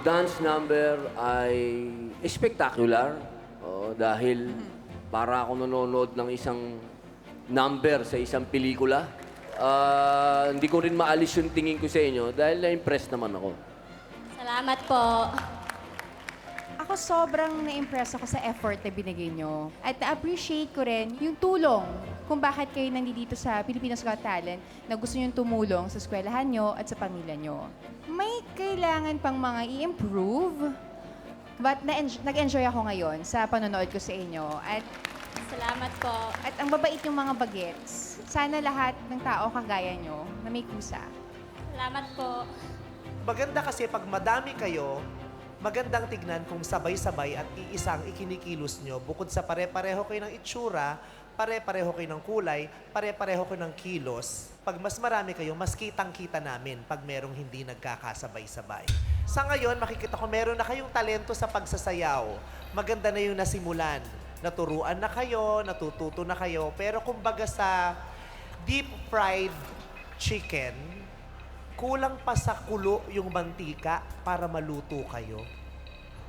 dance number ay spectacular. Dahil para ako nanonood ng isang number sa isang pelikula. Hindi ko rin maalis yung tingin ko sa inyo dahil na-impress naman ako. Salamat po. Ako sobrang na-impress ako sa effort na binigay nyo. At na-appreciate ko rin yung tulong kung bakit kayo nandito sa Pilipinas Got Talent na gusto nyo tumulong sa eskwelahan nyo at sa pamilya nyo. May kailangan pang mga i-improve, but nag-enjoy ako ngayon sa panonood ko sa inyo. Salamat po. At ang babait yung mga bagets. Sana lahat ng tao kagaya nyo na may kusa. Salamat po. Maganda kasi pag madami kayo, magandang tignan kung sabay-sabay at iisang ikinikilos nyo. Bukod sa pare-pareho kayo ng itsura, pare-pareho kayo ng kulay, pare-pareho kayo ng kilos. Pag mas marami kayo, mas kitang-kita namin pag merong hindi nagkakasabay-sabay. Sa ngayon, makikita ko meron na kayong talento sa pagsasayaw. Maganda na yung nasimulan. Naturuan na kayo, natututo na kayo. Pero kumbaga sa deep fried chicken, kulang pa sa kulo yung mantika para maluto kayo.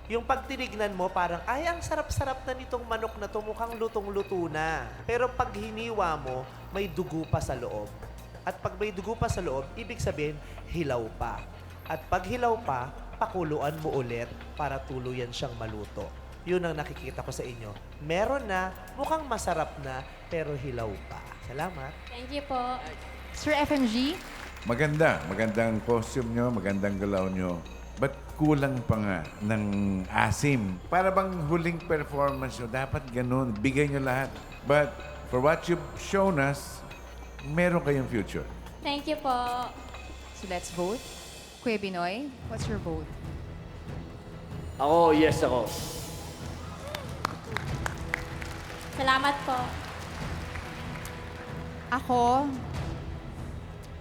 Yung pagtinignan mo, parang, ay, ang sarap-sarap na nitong manok na to, mukhang lutong-luto na. Pero pag hiniwa mo, may dugo pa sa loob. At pag may dugo pa sa loob, ibig sabihin, hilaw pa. At pag hilaw pa, pakuluan mo ulit para tuluyan siyang maluto. Yun ang nakikita ko sa inyo. Meron na, mukhang masarap na, pero hilaw pa. Salamat. Thank you po. Sir FMG, Magandang costume nyo, magandang galaw nyo. Ba't kulang pa nga ng asim? Para bang huling performance nyo, dapat ganun, bigay nyo lahat. But for what you've shown us, meron kayong future. Thank you po. so let's vote. Kuya Binoy, what's your vote? Ako, yes ako. Salamat po. Ako,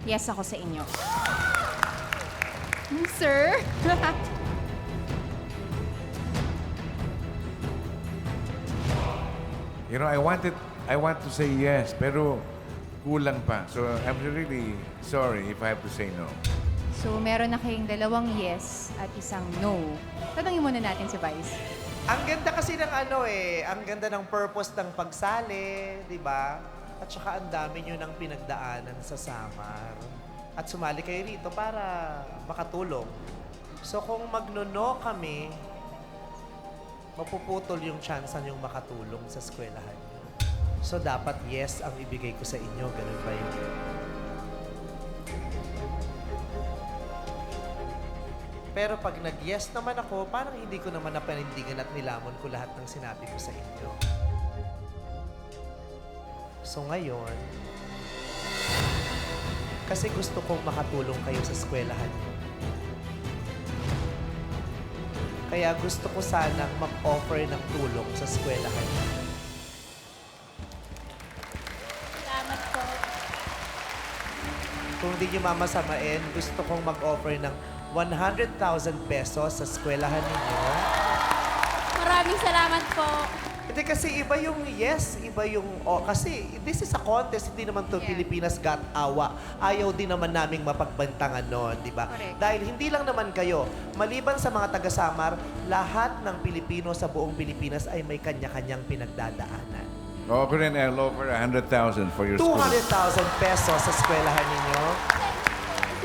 yes ako sa inyo. Sir? You know, I want to say yes, pero kulang pa. So I'm really sorry if I have to say no. So, meron na kayong dalawang yes at isang no. Tanungin muna natin si Vice. Ang ganda kasi ng ang ganda ng purpose ng pagsali, di ba? At saka ang dami nyo ng pinagdaanan sa Samar. At sumali kayo rito para makatulong. So kung magnono kami, mapuputol yung chance yung makatulong sa eskwelahan nyo. So dapat yes ang ibigay ko sa inyo. Ganun ba yun? Pero pag nag-yes naman ako, parang hindi ko naman napanindigan at nilamon ko lahat ng sinabi ko sa inyo. So ngayon, kasi gusto kong makatulong kayo sa eskwelahan niyo. Kaya gusto ko sanang mag-offer ng tulong sa eskwelahan niyo. Salamat po. Kung di niyo mamasamain, gusto kong mag-offer ng 100,000 pesos sa eskwelahan ninyo. Maraming salamat po. Hindi kasi iba yung yes, iba yung kasi this is a contest, hindi naman to Yeah. Pilipinas Got Awa. Ayaw din naman naming mapagbantangan noon, di ba? Correct. Dahil hindi lang naman kayo, maliban sa mga taga-Samar, lahat ng Pilipino sa buong Pilipinas ay may kanya-kanyang pinagdadaanan. Offer and I'll offer 100,000 for your school. 200,000 pesos sa eskwelahan ninyo.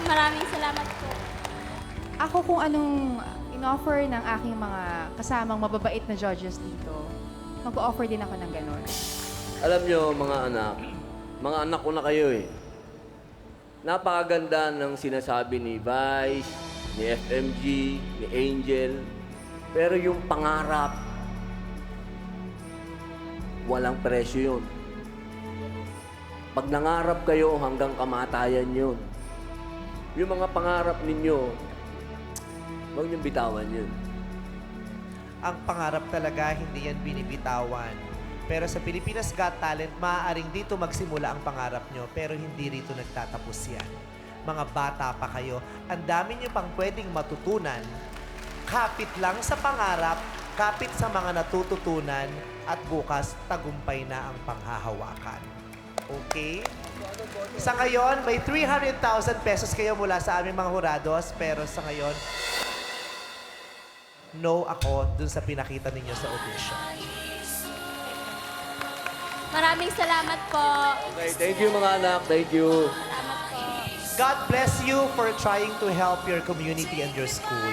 Maraming salamat po. Ako kung anong in-offer ng aking mga kasamang mababait na judges dito, mag-offer din ako ng gano'n. Alam nyo, mga anak ko na kayo eh. Napakaganda ng sinasabi ni Vice, ni FMG, ni Angel. Pero yung pangarap, walang presyo yun. Pag nangarap kayo, hanggang kamatayan yun. Yung mga pangarap ninyo, huwag niyong bitawan yun. Ang pangarap talaga, hindi yan binibitawan. Pero sa Pilipinas Got Talent, maaaring dito magsimula ang pangarap nyo, pero hindi rito nagtatapos yan. Mga bata pa kayo, ang dami nyo pang pwedeng matutunan. Kapit lang sa pangarap, kapit sa mga natututunan, at bukas, tagumpay na ang panghahawakan. Okay? Sa ngayon, may 300,000 pesos kayo mula sa aming mga hurados, pero sa ngayon, no ako dun sa pinakita ninyo sa audition. Maraming salamat po. Okay, thank you mga anak. Thank you. Salamat po. God bless you for trying to help your community and your school.